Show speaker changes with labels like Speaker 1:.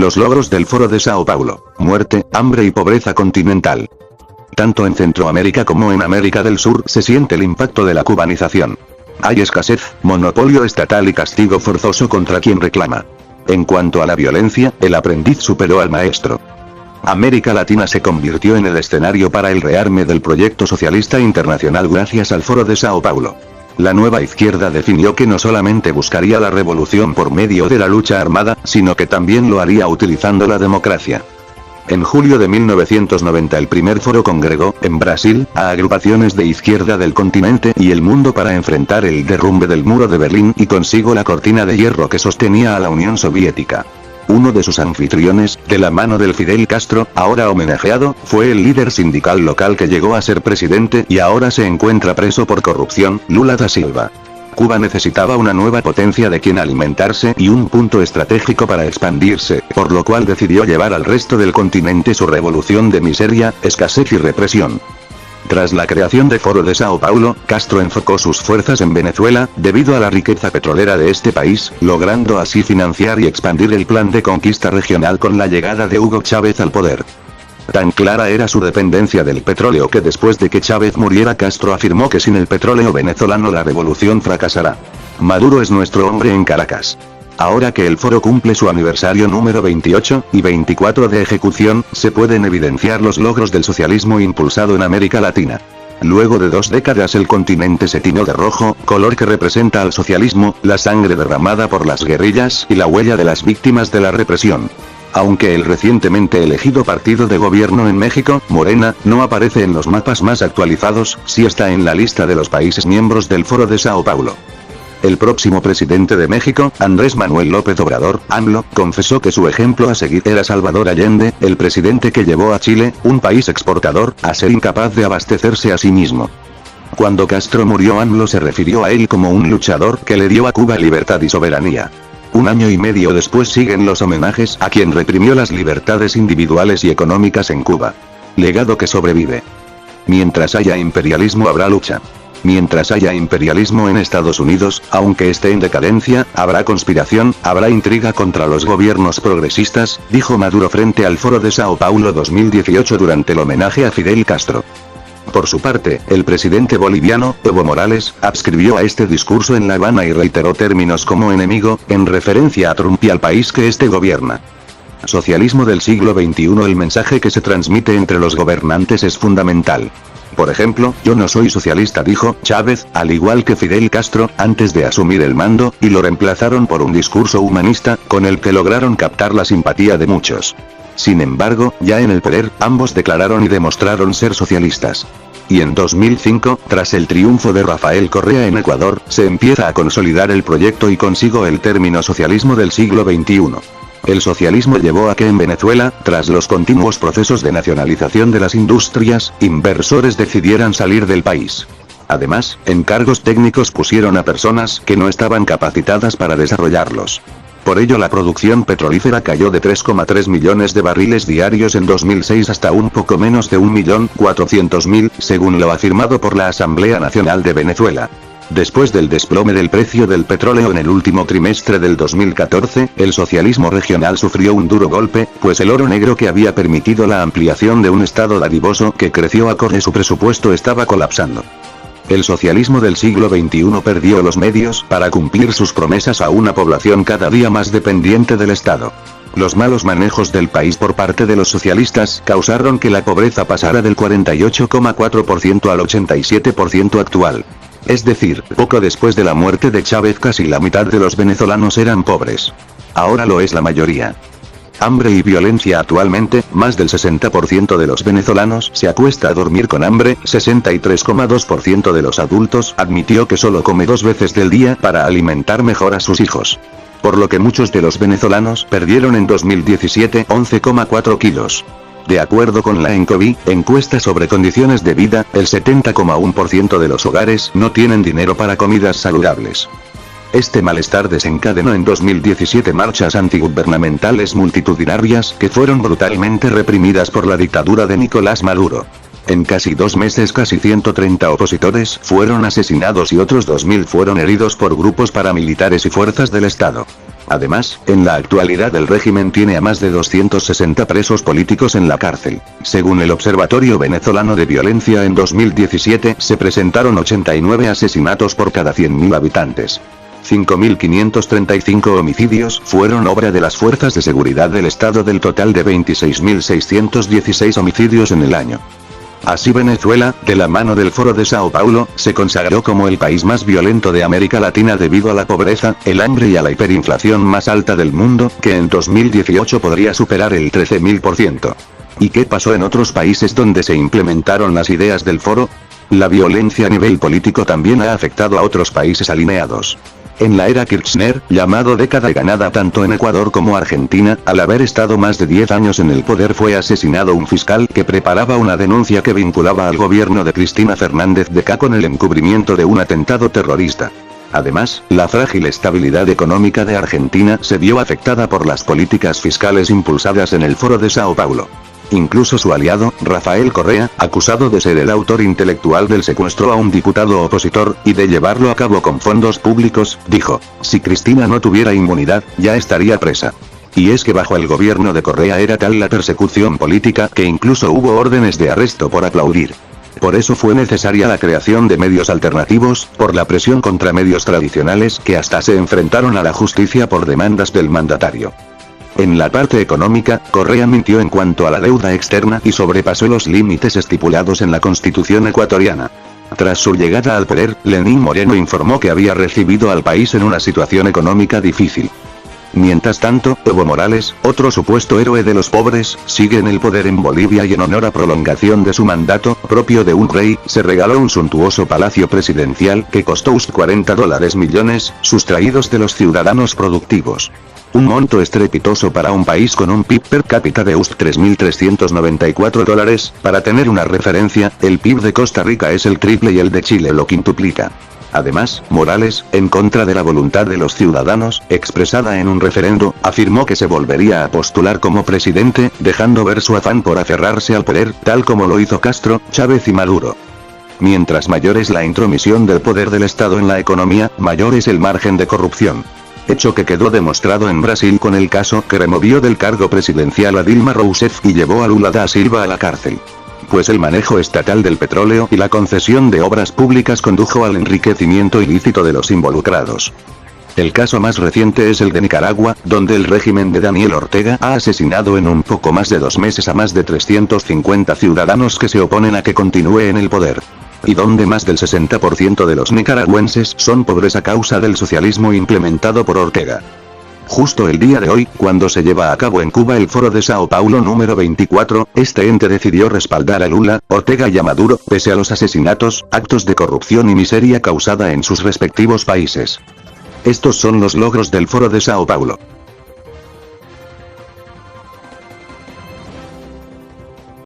Speaker 1: Los logros del Foro de Sao Paulo: muerte, hambre y pobreza continental. Tanto en Centroamérica como en América del Sur se siente el impacto de la cubanización. Hay escasez, monopolio estatal y castigo forzoso contra quien reclama. En cuanto a la violencia, el aprendiz superó al maestro. América Latina se convirtió en el escenario para el rearme del proyecto socialista internacional gracias al Foro de Sao Paulo. La nueva izquierda definió que no solamente buscaría la revolución por medio de la lucha armada, sino que también lo haría utilizando la democracia. En julio de 1990 el primer foro congregó, en Brasil, a agrupaciones de izquierda del continente y el mundo para enfrentar el derrumbe del muro de Berlín y consigo la cortina de hierro que sostenía a la Unión Soviética. Uno de sus anfitriones, de la mano del Fidel Castro, ahora homenajeado, fue el líder sindical local que llegó a ser presidente y ahora se encuentra preso por corrupción, Lula da Silva. Cuba necesitaba una nueva potencia de quien alimentarse y un punto estratégico para expandirse, por lo cual decidió llevar al resto del continente su revolución de miseria, escasez y represión. Tras la creación del Foro de Sao Paulo, Castro enfocó sus fuerzas en Venezuela, debido a la riqueza petrolera de este país, logrando así financiar y expandir el plan de conquista regional con la llegada de Hugo Chávez al poder. Tan clara era su dependencia del petróleo que después de que Chávez muriera Castro afirmó que sin el petróleo venezolano la revolución fracasará. Maduro es nuestro hombre en Caracas. Ahora que el foro cumple su aniversario número 28 y 24 de ejecución, se pueden evidenciar los logros del socialismo impulsado en América Latina. Luego de 2 décadas el continente se tiñó de rojo, color que representa al socialismo, la sangre derramada por las guerrillas y la huella de las víctimas de la represión. Aunque el recientemente elegido partido de gobierno en México, Morena, no aparece en los mapas más actualizados, sí está en la lista de los países miembros del Foro de Sao Paulo. El próximo presidente de México, Andrés Manuel López Obrador, AMLO, confesó que su ejemplo a seguir era Salvador Allende, el presidente que llevó a Chile, un país exportador, a ser incapaz de abastecerse a sí mismo. Cuando Castro murió AMLO se refirió a él como un luchador que le dio a Cuba libertad y soberanía. 1 año y medio después siguen los homenajes a quien reprimió las libertades individuales y económicas en Cuba. Legado que sobrevive. Mientras haya imperialismo habrá lucha. Mientras haya imperialismo en Estados Unidos, aunque esté en decadencia, habrá conspiración, habrá intriga contra los gobiernos progresistas, dijo Maduro frente al Foro de Sao Paulo 2018 durante el homenaje a Fidel Castro. Por su parte, el presidente boliviano, Evo Morales, adscribió a este discurso en La Habana y reiteró términos como enemigo, en referencia a Trump y al país que este gobierna. Socialismo del siglo XXI. El mensaje que se transmite entre los gobernantes es fundamental. Por ejemplo, yo no soy socialista, dijo Chávez, al igual que Fidel Castro, antes de asumir el mando, y lo reemplazaron por un discurso humanista, con el que lograron captar la simpatía de muchos. Sin embargo, ya en el poder, ambos declararon y demostraron ser socialistas. Y en 2005, tras el triunfo de Rafael Correa en Ecuador, se empieza a consolidar el proyecto y consigo el término socialismo del siglo XXI. El socialismo llevó a que en Venezuela, tras los continuos procesos de nacionalización de las industrias, inversores decidieran salir del país. Además, en cargos técnicos pusieron a personas que no estaban capacitadas para desarrollarlos. Por ello la producción petrolífera cayó de 3,3 millones de barriles diarios en 2006 hasta un poco menos de 1.400.000, según lo afirmado por la Asamblea Nacional de Venezuela. Después del desplome del precio del petróleo en el último trimestre del 2014, el socialismo regional sufrió un duro golpe, pues el oro negro que había permitido la ampliación de un estado dadivoso que creció acorde su presupuesto estaba colapsando. El socialismo del siglo XXI perdió los medios para cumplir sus promesas a una población cada día más dependiente del Estado. Los malos manejos del país por parte de los socialistas causaron que la pobreza pasara del 48,4% al 87% actual. Es decir, poco después de la muerte de Chávez casi la mitad de los venezolanos eran pobres. Ahora lo es la mayoría. Hambre y violencia. Actualmente, más del 60% de los venezolanos se acuesta a dormir con hambre, 63,2% de los adultos admitió que solo come 2 veces del día para alimentar mejor a sus hijos. Por lo que muchos de los venezolanos perdieron en 2017 11,4 kilos. De acuerdo con la ENCOVI, encuesta sobre condiciones de vida, el 70,1% de los hogares no tienen dinero para comidas saludables. Este malestar desencadenó en 2017 marchas antigubernamentales multitudinarias que fueron brutalmente reprimidas por la dictadura de Nicolás Maduro. En casi 2 meses casi 130 opositores fueron asesinados y otros 2.000 fueron heridos por grupos paramilitares y fuerzas del Estado. Además, en la actualidad el régimen tiene a más de 260 presos políticos en la cárcel. Según el Observatorio Venezolano de Violencia, en 2017 se presentaron 89 asesinatos por cada 100.000 habitantes. 5.535 homicidios fueron obra de las fuerzas de seguridad del Estado del total de 26.616 homicidios en el año. Así Venezuela, de la mano del Foro de Sao Paulo, se consagró como el país más violento de América Latina debido a la pobreza, el hambre y a la hiperinflación más alta del mundo, que en 2018 podría superar el 13.000%. ¿Y qué pasó en otros países donde se implementaron las ideas del foro? La violencia a nivel político también ha afectado a otros países alineados. En la era Kirchner, llamado década ganada tanto en Ecuador como Argentina, al haber estado más de 10 años en el poder fue asesinado un fiscal que preparaba una denuncia que vinculaba al gobierno de Cristina Fernández de Kirchner con el encubrimiento de un atentado terrorista. Además, la frágil estabilidad económica de Argentina se vio afectada por las políticas fiscales impulsadas en el Foro de Sao Paulo. Incluso su aliado, Rafael Correa, acusado de ser el autor intelectual del secuestro a un diputado opositor, y de llevarlo a cabo con fondos públicos, dijo, si Cristina no tuviera inmunidad, ya estaría presa. Y es que bajo el gobierno de Correa era tal la persecución política que incluso hubo órdenes de arresto por aplaudir. Por eso fue necesaria la creación de medios alternativos, por la presión contra medios tradicionales que hasta se enfrentaron a la justicia por demandas del mandatario. En la parte económica, Correa mintió en cuanto a la deuda externa y sobrepasó los límites estipulados en la Constitución ecuatoriana. Tras su llegada al poder, Lenín Moreno informó que había recibido al país en una situación económica difícil. Mientras tanto, Evo Morales, otro supuesto héroe de los pobres, sigue en el poder en Bolivia y en honor a prolongación de su mandato, propio de un rey, se regaló un suntuoso palacio presidencial que costó $40 millones, sustraídos de los ciudadanos productivos. Un monto estrepitoso para un país con un PIB per cápita de $3.394, para tener una referencia, el PIB de Costa Rica es el triple y el de Chile lo quintuplica. Además, Morales, en contra de la voluntad de los ciudadanos, expresada en un referendo, afirmó que se volvería a postular como presidente, dejando ver su afán por aferrarse al poder, tal como lo hizo Castro, Chávez y Maduro. Mientras mayor es la intromisión del poder del Estado en la economía, mayor es el margen de corrupción. Hecho que quedó demostrado en Brasil con el caso que removió del cargo presidencial a Dilma Rousseff y llevó a Lula da Silva a la cárcel. Pues el manejo estatal del petróleo y la concesión de obras públicas condujo al enriquecimiento ilícito de los involucrados. El caso más reciente es el de Nicaragua, donde el régimen de Daniel Ortega ha asesinado en un poco más de 2 meses a más de 350 ciudadanos que se oponen a que continúe en el poder. Y donde más del 60% de los nicaragüenses son pobres a causa del socialismo implementado por Ortega. Justo el día de hoy, cuando se lleva a cabo en Cuba el Foro de Sao Paulo número 24, este ente decidió respaldar a Lula, Ortega y a Maduro, pese a los asesinatos, actos de corrupción y miseria causada en sus respectivos países. Estos son los logros del Foro de Sao Paulo.